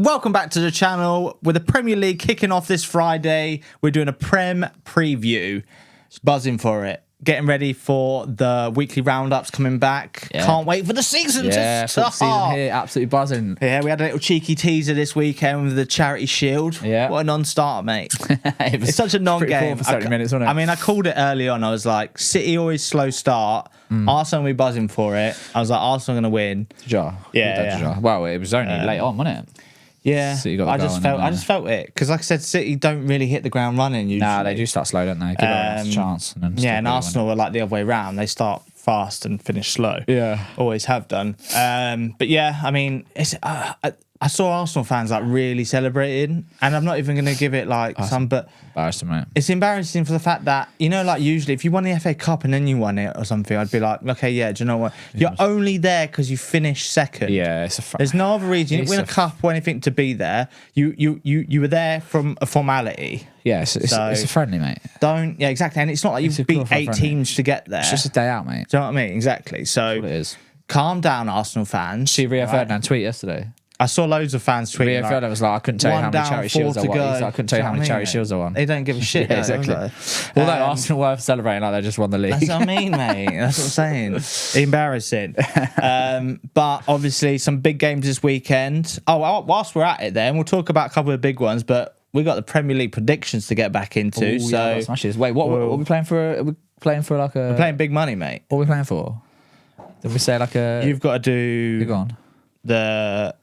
Welcome back to the channel. With the Premier League kicking off this Friday, we're doing a Prem preview. Just buzzing for it. Getting ready for the weekly roundups coming back. Yeah. Can't wait for the season to start. Season here, absolutely buzzing. Yeah, we had a little cheeky teaser this weekend with the Charity Shield. Yeah. What a non-starter, mate. It's such a non-game. For 30 minutes, wasn't it? I mean, I called it early on. I was like, City always slow start. Arsenal will be buzzing for it. I was like, Arsenal going to win. Yeah. Well, it was only late on, wasn't it? Yeah, City got the I goal just felt it because, like I said, City don't really hit the ground running usually. Nah, they do start slow, don't they? Give us a chance. And then and Arsenal are like the other way around. They start fast and finish slow. Yeah, always have done. But yeah, I mean, it's. I saw Arsenal fans like really celebrating, and I'm not even going to give it like but embarrassing, mate. It's embarrassing for the fact that, you know, like usually if you won the FA Cup and then you won it or something, I'd be like, okay, yeah, do you know what? You're only there because you finished second. Yeah, it's there's no other reason. You didn't win a cup or anything to be there. You were there from a formality. Yeah, it's a friendly, mate. Yeah, exactly. And it's not like you beat 8 teams to get there. It's just a day out, mate. Do you know what I mean? Exactly. So that's what it is. Calm down, Arsenal fans. See Rio Ferdinand tweet yesterday. I saw loads of fans tweeting. Rio Ferdinand was like, I couldn't tell you how many charity shields I won. I couldn't tell you how many charity shields I won. They don't give a shit. Yeah, exactly. Although Arsenal were celebrating like they just won the league. That's what I mean, mate. That's what I'm saying. Embarrassing. But obviously, some big games this weekend. Oh, whilst we're at it, then we'll talk about a couple of big ones. But we got the Premier League predictions to get back into. Ooh, so yeah, smashes. Wait, what are we playing for? Are we playing for like a? We're playing big money, mate. What are we playing for? Did we say like a? You've got to do. Go on. The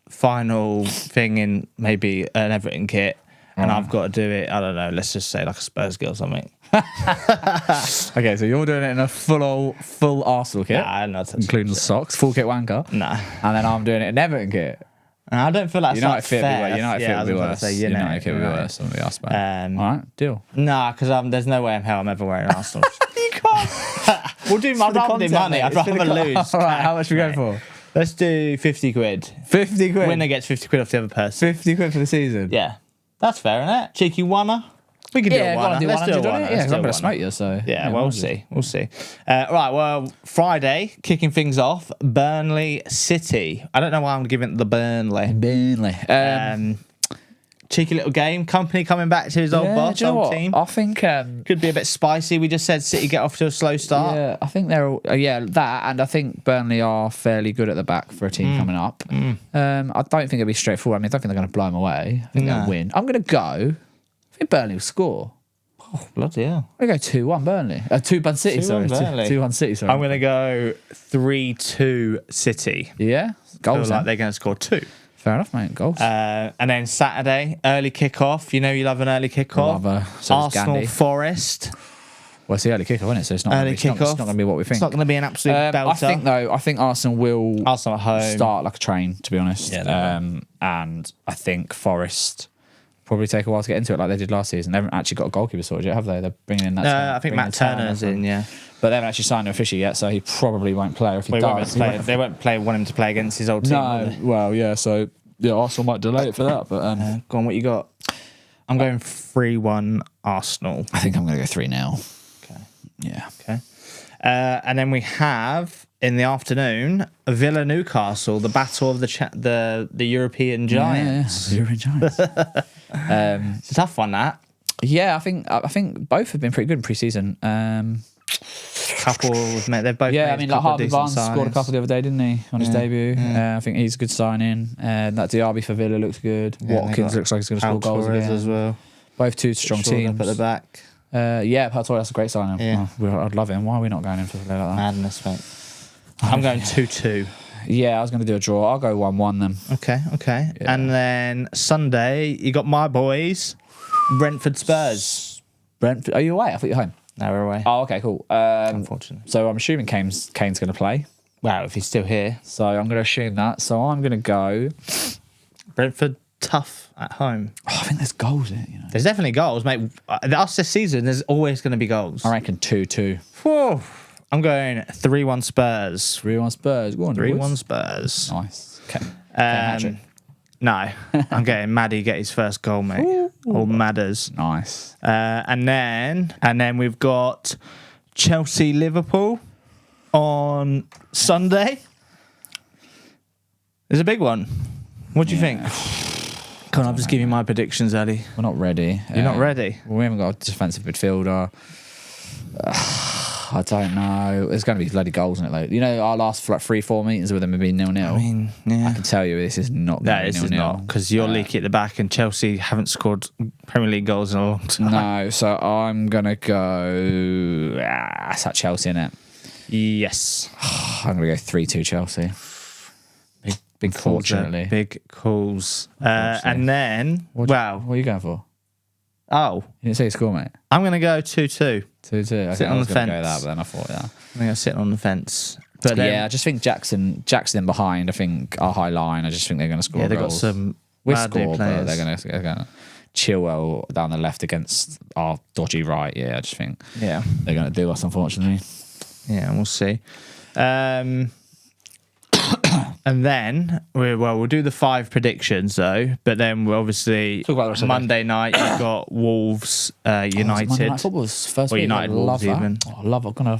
final thing in maybe an Everton kit, and I've got to do it. I don't know. Let's just say like a Spurs kit or something. Okay, so you're doing it in a full Arsenal kit, including the socks, full kit wanker. Nah, and then I'm doing it in Everton kit. And I don't feel like United fit fair. United fit will be worse. United fit will be worse than we asked about. All right, deal. Nah, because there's no way in hell I'm ever wearing Arsenal. You can't. We'll do. I'd rather do money. I'd rather lose. All right, how much are we going for? Let's do 50 quid. 50 quid? Winner gets 50 quid off the other person. 50 quid for the season? Yeah. That's fair, isn't it? Cheeky oneer. We could do a oneer. Let's do a oneer. Yeah, because I'm going to smoke you, so... Yeah, we'll see. We'll see. Right, well, Friday, kicking things off, Burnley City. I don't know why I'm giving it the Burnley. Cheeky little game. Company coming back to his old boss, old team. I think... could be a bit spicy. We just said City get off to a slow start. Yeah, I think they're... that, and I think Burnley are fairly good at the back for a team coming up. I don't think it'll be straightforward. I mean, I don't think they're going to blow them away. I think they'll win. I'm going to go... I think Burnley will score. Oh, bloody hell. I'm going to go 2-1 Burnley. 2-1 City, sorry. 2-1 City, sorry. I'm going to go 3-2 City. Yeah? Goals, like they're going to score 2. Fair enough, mate. Goals. And then Saturday, early kickoff. You know you love an early kickoff. Arsenal Forest. Well, it's the early kickoff, isn't it? So it's not early kickoff. It's not going to be what we think. It's not going to be an absolute belter. I think Arsenal will at home start like a train, to be honest. Yeah, and I think Forest probably take a while to get into it like they did last season. They haven't actually got a goalkeeper sorted yet, have they? They're bringing in that. No, I think Matt Turner's in, yeah. But they haven't actually signed him officially yet, so he probably won't play. Or if he does, they won't want him to play against his old team. No, well, yeah, so... Yeah, Arsenal might delay it for that, but... go on, what you got? I'm going 3-1 Arsenal. I think I'm going to go 3-0. Okay. Yeah. Okay. And then we have, in the afternoon, Villa Newcastle, the battle of the European Giants. Yeah, the European Giants. It's a tough one, that. Yeah, I think both have been pretty good in pre-season. Couples, mate, they've both. Yeah, I mean, like Harvey Barnes scored a couple the other day, didn't he, on his debut? I think he's a good signing. That Diaby for Villa looks good. Watkins looks like he's going to score goals again as well. Both two strong teams. Up at the back. Yeah, Pau Torres, that's a great signing. Yeah. I'd love him. Why are we not going in for something like that? Madness, mate. I'm going 2-2. Yeah, I was going to do a draw. I'll go 1-1 then. Okay. Yeah. And then Sunday, you got my boys, Brentford Spurs. Brentford, are you away? I thought you were home. No, we're away. Oh, okay, cool. Unfortunately. So I'm assuming Kane's going to play. Wow, if he's still here. So I'm going to assume that. So I'm going to go... Brentford tough at home. Oh, I think there's goals in it, you know. There's definitely goals, mate. Us this season, there's always going to be goals. I reckon 2-2. Whew. I'm going 3-1 Spurs. 3-1 Spurs. Go on, 3-1 Spurs. Nice. Okay. No, I'm getting Maddie get his first goal, mate. All Madders. Nice. And then we've got Chelsea Liverpool on Sunday. There's a big one. What do you think? Come on, I'll just give you my predictions, Eddie. We're not ready. You're not ready? Well, we haven't got a defensive midfielder. I don't know. There's going to be bloody goals in it, though. You know, our last 3-4 meetings with them have been 0-0. I mean, yeah. I can tell you this is not going to be 0-0. This is not, because you're leaky at the back and Chelsea haven't scored Premier League goals in a long time. No, so I'm going to go... It's at Chelsea, innit? Yes. I'm going to go 3-2 Chelsea. Big calls. Big calls. And then, What are you going for? Oh. You didn't say your score, mate. I'm going to go 2-2. 2-2. I Sit on was the going to fence. go that, but then I thought, I'm going to sit on the fence. But I just think Jackson in behind. I think our high line. I just think they're going to score. Yeah, they've got goals. some We bad score, but players. they're going to chill well down the left against our dodgy right. Yeah, I just think Yeah. they're going to do us, unfortunately. Yeah, we'll see. And then we'll do the 5 predictions though. But then we'll obviously Talk about the rest of the Monday night you've got Wolves United. Monday Night Football's first Or week. United I love Wolves that. even. Oh, I love it. I'm gonna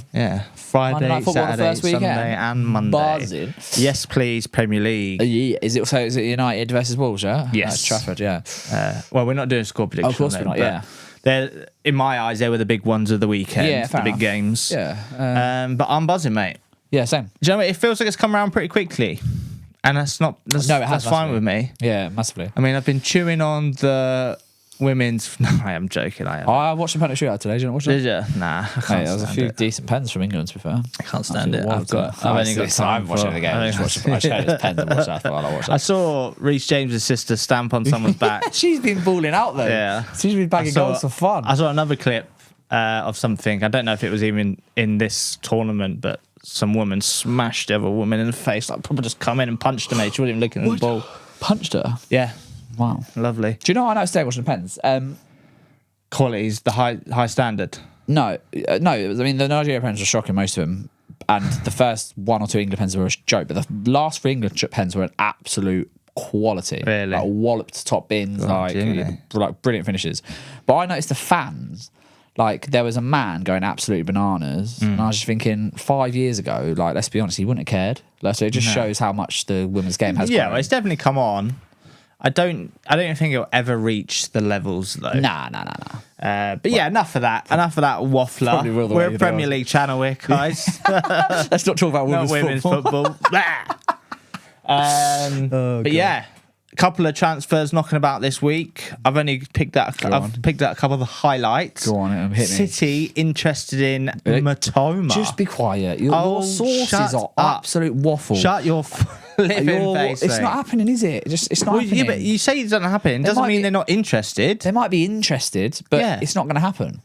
Friday, Monday Night Football the Saturday, first weekend. Sunday, and Monday. Buzzing. Yes, please, Premier League. Yeah. Is it United versus Wolves? Yeah. Yes. Trafford. Yeah. Well, we're not doing score predictions. Of course we're not. Yeah. They're, in my eyes, they were the big ones of the weekend. Yeah, the fair big enough. games. Yeah. But I'm buzzing, mate. Yeah. Same. Do you know what? It feels like it's come around pretty quickly, and that's not. That's, No, it has, that's fine massively. with me. Yeah. Massively. I mean, I've been chewing on the women's. No, I am joking. I am. I watched the penalty shootout today. Did you not watch it? Did you? Nah, I can't Hey, there was a stand few it. decent pens from England, to be fair. I can't stand it. Absolutely I've only got I time haven't watched for any of the game. I just heard it's pens and watched that. I thought I'll watch I that. saw Reece James' sister stamp on someone's back. She's been balling out though. Yeah. She's been bagging goals for fun. I saw another clip of something. I don't know if it was even in this tournament, but some woman smashed the other woman in the face. Like, probably just come in and punched her, mate. She wasn't even looking at the ball. Punched her. Yeah, Wow. lovely. Do you know what I noticed today watching the pens? Quality's the high standard. No. I mean, the Nigeria pens were shocking, most of them. And the first 1 or 2 England pens were a joke. But the last 3 England pens were an absolute quality. Really? Like walloped top bins, Jiminy. like brilliant finishes. But I noticed the fans, like there was a man going absolutely bananas. And I was just thinking 5 years ago, like, let's be honest, he wouldn't have cared. Like, so it just shows how much the women's game has Yeah, grown. well, it's definitely come on. I don't think it'll ever reach the levels though. Nah. But yeah, enough of that. Enough of that waffler. Probably will the way We're a you do Premier it. League channel here, guys. Let's not talk about Not women's football. But yeah, a couple of transfers knocking about this week. I've only picked out a couple of the highlights. Go on, hit me. City interested in Matoma. Just be quiet. Your sources shut are up. absolute waffle. Shut your flipping face. It's mate. not happening, is it? It's not Well, happening. yeah, but you say it doesn't happen. Doesn't might mean be- they're not interested. They might be interested, but Yeah. it's not going to happen.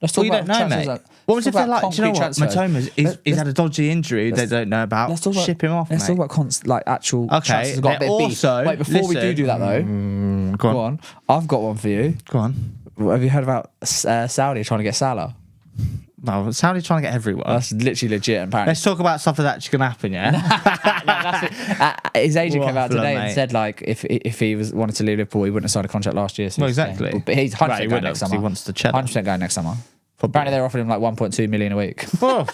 Let's talk Well, you don't about know, transfers. mate. What was if they're like, do you know what? Transfers. Matoma's he's had a dodgy injury they don't know about. Let's talk about, Ship him off, Let's mate. talk about actual Okay, transfers. Got a they're bit of beef. also- Wait, before we listen. do that though, Go go on. on. I've got one for you. Go on. Have you heard about Saudi trying to get Salah? Well, Saudi trying to get everyone. That's literally legit. Apparently, Let's talk about stuff that's actually going to happen, yeah? his agent came out Waffler, today mate. and said like if he wanted to leave Liverpool, he wouldn't have signed a contract last year. So Well, he's exactly. staying. But he's 100% Right, he going would next have, 'cause summer. he wants the cheddar. 100% going next summer. Apparently, they're offering him like 1.2 million a week. Oh,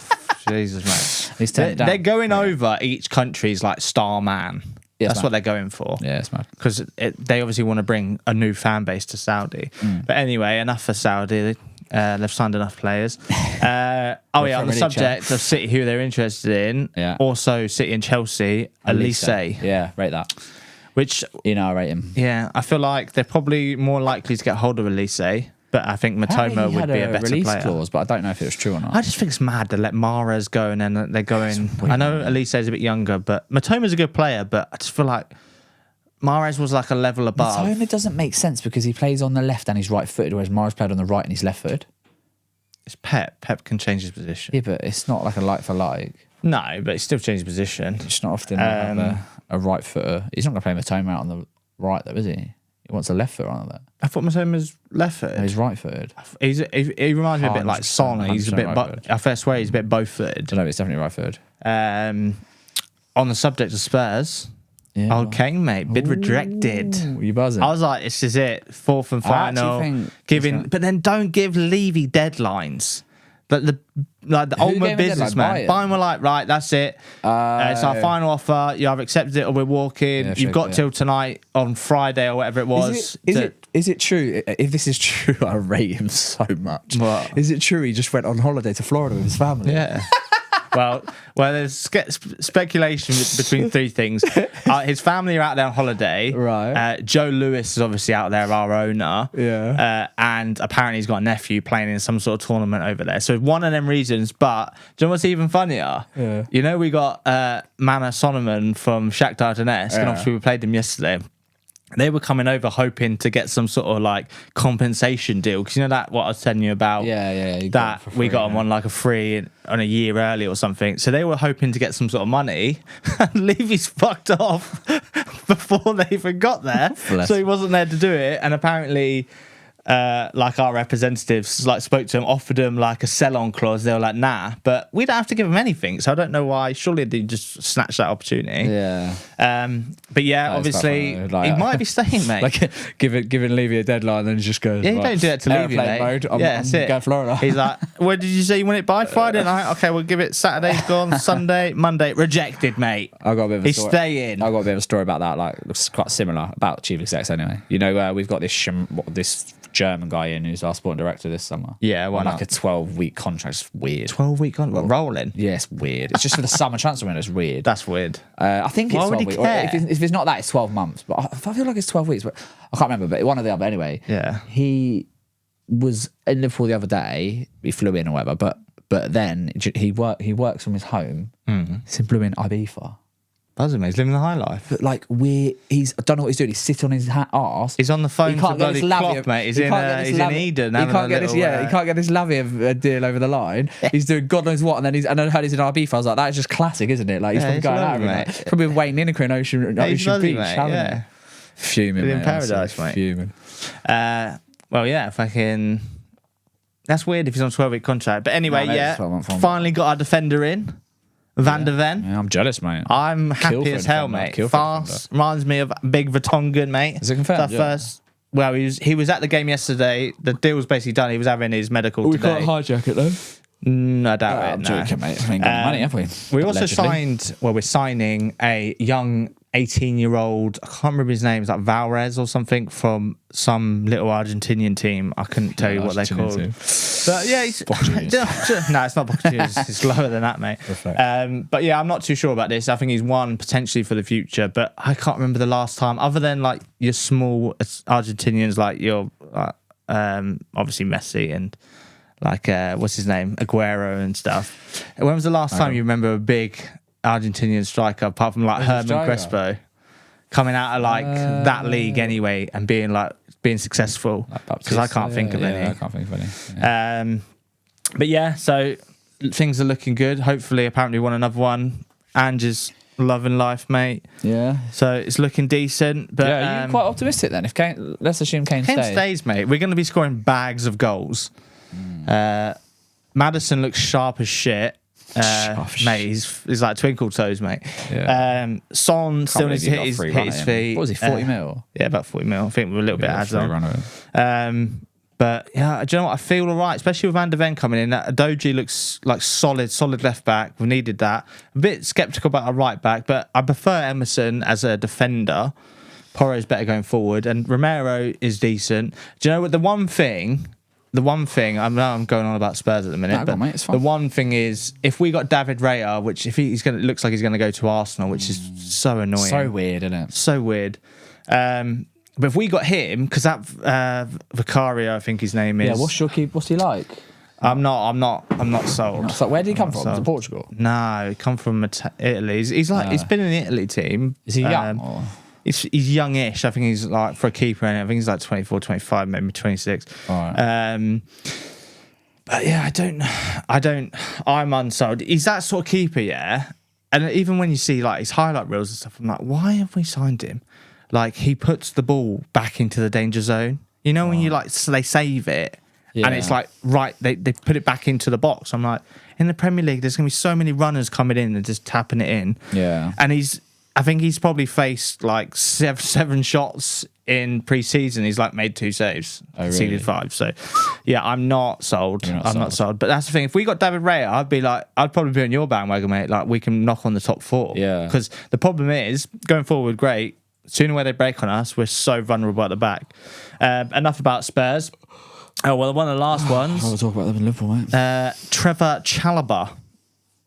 Jesus, mate. He's turned it down. They're going over each country's like star man. Yeah, That's it's what mad. they're going for. Yeah, it's mad. Because they obviously want to bring a new fan base to Saudi. But anyway, enough for Saudi. They've signed enough players. On the Premier League subject of City, who they're interested in, Yeah. also City and Chelsea, Elise. Yeah, rate that. Which, You know, I rate him. yeah, I feel like they're probably more likely to get hold of Elise. But I think Matoma would be a better release player. clause, but I don't know if it was true or not. I just think it's mad to let Mahrez go and then they're going. I know Elise's a bit younger, but Matoma's a good player. But I just feel like Mahrez was like a level above. Matoma doesn't make sense because he plays on the left and he's right-footed, whereas Mahrez played on the right and he's left-footed. It's Pep. Pep can change his position. Yeah, but it's not like a like for like. No, but he still changed his position. It's not often a right footer. He's not going to play Matoma out on the right, though, is he? He wants a left footer on there. I thought Matoma's left No, footed. he's right footed. He reminds me a bit like 100%, Son. He's a bit. 100% right-footed. I swear he's a bit both footed. I don't know, it's definitely right footed. On the subject of Spurs, Yeah. old Kane, mate, bid rejected. Ooh, you buzzing? I was like, this is it, fourth and I actually final. think Giving, it's gonna- but then don't give Levy deadlines. The ultimate gave him a businessman. deadline? Bayern were like, right, that's it. It's our final offer. You either accepted it or we're walking. Yeah, You've got till tonight on Friday or whatever it was. Is it true? If this is true, I rate him so much. What? Is it true he just went on holiday to Florida with his family? Yeah. well, there's speculation between three things. His family are out there on holiday. Right. Joe Lewis is obviously out there, our owner. Yeah. And apparently he's got a nephew playing in some sort of tournament over there. So one of them reasons. But do you know what's even funnier? Yeah. You know, we got Mana Sonoman from Shakhtar Donetsk, and obviously we played them yesterday. They were coming over hoping to get some sort of like compensation deal, because you know that what I was telling you about. Yeah. That we got them on like a free on a year early or something. So they were hoping to get some sort of money. And Levy's fucked off before they even got there, so he wasn't there to do it. And apparently, like our representatives like spoke to him, offered him like a sell-on clause. They were like, nah, but we don't have to give him anything. So I don't know why. Surely they just snatched that opportunity. Yeah. But yeah, obviously he might be staying, mate. Like giving Levy a deadline, and he just goes. Yeah, you don't do that to Levy, mate. Mode. I'm that's it. Going Florida. He's like, "What did you say? You want it by Friday night? Okay, we'll give it. Saturday's gone. Sunday, Monday, rejected, mate. I got a bit of a He's story. staying. I got a bit of a story about that. Like, it's quite similar about chief execs. Anyway, you know, we've got this German guy in who's our sporting director this summer. Yeah, why on not? like a 12-week contract. It's weird. 12-week on rolling. Yeah, it's weird. It's just for the summer transfer window. It's weird. That's weird. I think it's Why 12 would he weeks. care? If it's not that, it's 12 months. But I feel like it's 12 weeks. But I can't remember. But one or the other. Anyway. Yeah. He was in Liverpool the other day. He flew in or whatever. But then he works from his home. He flew in Ibiza. Buzzing, mate. He's living the high life. But like I don't know what he's doing. He's sitting on his arse. He's on the phone to bloody Lavia, Klopp, mate. He's in Eden. He can't get this Lavia deal over the line. He's doing God knows what, and then I heard he's in RB. I was like, that's just classic, isn't it? Like he's probably going out every night. Probably with Wayne Lineker in Ocean Beach, mate, fuming, in mate, paradise, mate. Fuming. Well, yeah, fucking. That's weird if he's on a 12-week contract. But anyway, finally got our defender in. Van der Ven. Yeah, I'm jealous, mate. I'm happy as hell, mate. Fast. Reminds me of Big Vertonghen, mate. Is it confirmed? Well, he was at the game yesterday. The deal was basically done. He was having his medical today. We can't hijack it, though. I doubt it. I'm joking, mate. We ain't got money, have we? We also we're signing a young 18-year-old, I can't remember his name, it's like Valres or something, from some little Argentinian team. I couldn't tell you what they called. But yeah, he's no, it's not Boca Juniors. It's lower than that, mate. But yeah, I'm not too sure about this. I think he's one potentially for the future, but I can't remember the last time, other than like your small Argentinians, like your obviously Messi and like what's his name, Aguero and stuff. When was the last time you remember a big Argentinian striker, apart from like Herman Crespo, coming out of like that league anyway and being successful? Because I can't think of any. I can't think of any. But yeah, so things are looking good. Hopefully, apparently, won another one. Ange is loving life, mate. Yeah. So it's looking decent. But are you quite optimistic then? If Kane, let's assume Kane stays, mate. We're going to be scoring bags of goals. Maddison looks sharp as shit. Mate, he's like twinkle toes, mate. Yeah. Son still needs to hit his feet. What was he, 40 mil? Yeah, about 40 mil. I think we're a little bit ads on. But yeah, do you know what? I feel all right, especially with Van der Ven coming in. Doji looks like solid left back. We needed that. A bit sceptical about our right back, but I prefer Emerson as a defender. Porro's better going forward, and Romero is decent. Do you know what? The one thing, I know I'm going on about Spurs at the minute, but the one thing is, if we got David Raya, which if he's going, it looks like he's going to go to Arsenal, which is so annoying, so weird, isn't it? So weird. But if we got him, because that Vicario, I think his name is. Yeah, what's he like? I'm not sold. So where did he come from? Is it Portugal? No, he come from Italy. He's like he's been in the Italy team. Is he young? Or? He's youngish. I think he's like, for a keeper, I think he's like 24, 25, maybe 26. All right. But yeah, I'm unsold. He's that sort of keeper, yeah. And even when you see like his highlight reels and stuff, I'm like, why have we signed him? Like, he puts the ball back into the danger zone. You know, when you like, so they save it and it's like, right, they put it back into the box. I'm like, in the Premier League, there's going to be so many runners coming in and just tapping it in. Yeah. And he's I think he's probably faced like seven shots in pre-season. He's like made 2 saves, conceded 5. So, yeah, I'm not sold. Not sold. But that's the thing. If we got David Raya, I'd probably be on your bandwagon, mate. Like we can knock on the top 4. Yeah. Because the problem is going forward, great. Sooner where they break on us, we're so vulnerable at the back. Enough about Spurs. Oh well, one of the last ones. We'll talk about them in Liverpool, mate. Trevor Chalobah.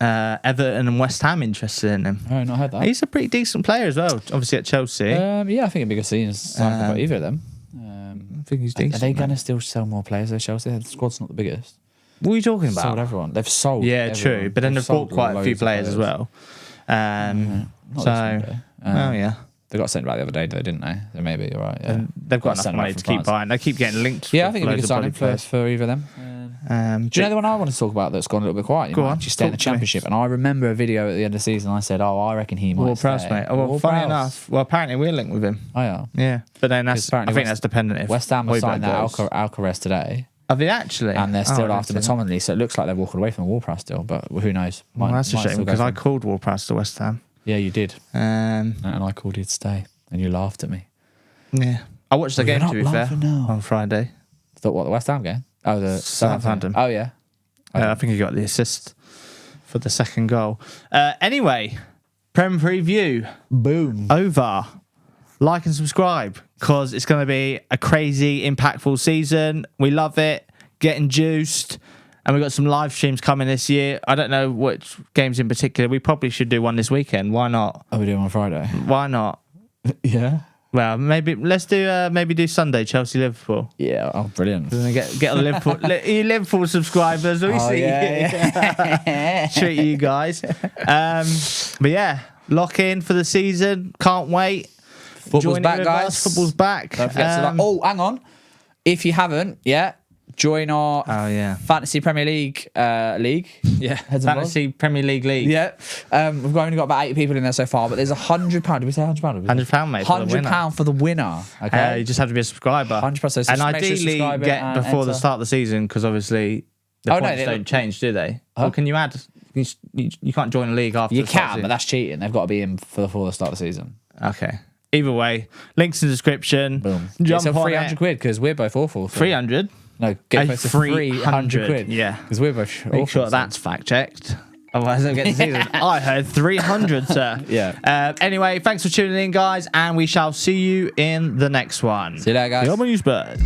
Everton and West Ham interested in him. Oh, not heard that. He's a pretty decent player as well, obviously at Chelsea. Yeah, I think it'd be good seeing about either of them. I think he's decent. Are they going to still sell more players at Chelsea? The squad's not the biggest. What are you talking about? Sold everyone. They've sold. Yeah, everyone. true. But then they've bought quite a few players as well. Yeah. They got sent back the other day, though, didn't they? They may be, you're right. Yeah. And they've got enough money to keep buying. They keep getting linked. Yeah, I think it'd be good signing for either of them. Do you know the one I want to talk about that's gone a little bit quiet? Go on. Actually stay in the Championship. And I remember a video at the end of the season. I said, I reckon he might Ward-Prowse, mate. Oh, well, funny enough, apparently we're linked with him. Oh, yeah. Yeah. But then I think that's dependent if West Ham have signed that Alcaraz today. Have they actually? And they're still after McTominay, so it looks like they're walking away from Ward-Prowse still, but who knows? Well, that's a shame because I called Ward-Prowse to West Ham. Yeah, you did. And I called you to stay, and you laughed at me. Yeah. I watched the game, to be fair, on Friday. Thought what, the West Ham game? Oh, the Southampton. Oh, yeah. I think he got the assist for the second goal. Anyway, Prem Preview. Boom. Over. Like and subscribe because it's going to be a crazy, impactful season. We love it. Getting juiced. And we've got some live streams coming this year. I don't know which games in particular. We probably should do one this weekend. Why not? Are we doing on Friday? Why not? Yeah. Well, maybe let's do Sunday, Chelsea Liverpool. Yeah, oh, brilliant. Get on the Liverpool, you Liverpool subscribers. We see yeah. treat you guys. But yeah, lock in for the season. Can't wait. Football's back, guys. Football's back. Don't forget to hang on. If you haven't yet, join our Fantasy Premier League league. Yeah, Fantasy Premier League league. Yeah, we've only got about 80 people in there so far, but there's £100. Did we say £100? £100, mate. £100 for the winner. Okay, you just have to be a subscriber. 100%. And ideally, get before the start of the season because obviously the points don't change, do they? Or can you add? You can't join a league after. You can, but that's cheating. They've got to be in before the start of the season. Okay. Either way, links in the description. Boom. Jump it's on 300 quid because we're both awful. So. 300? No, get close to 300 quid. Yeah. Because we're both awful. Make sure that's fact checked. Otherwise, I don't get the season. I heard 300, sir. Yeah. Anyway, thanks for tuning in, guys, and we shall see you in the next one. See you later, guys. Come on, you Spurs.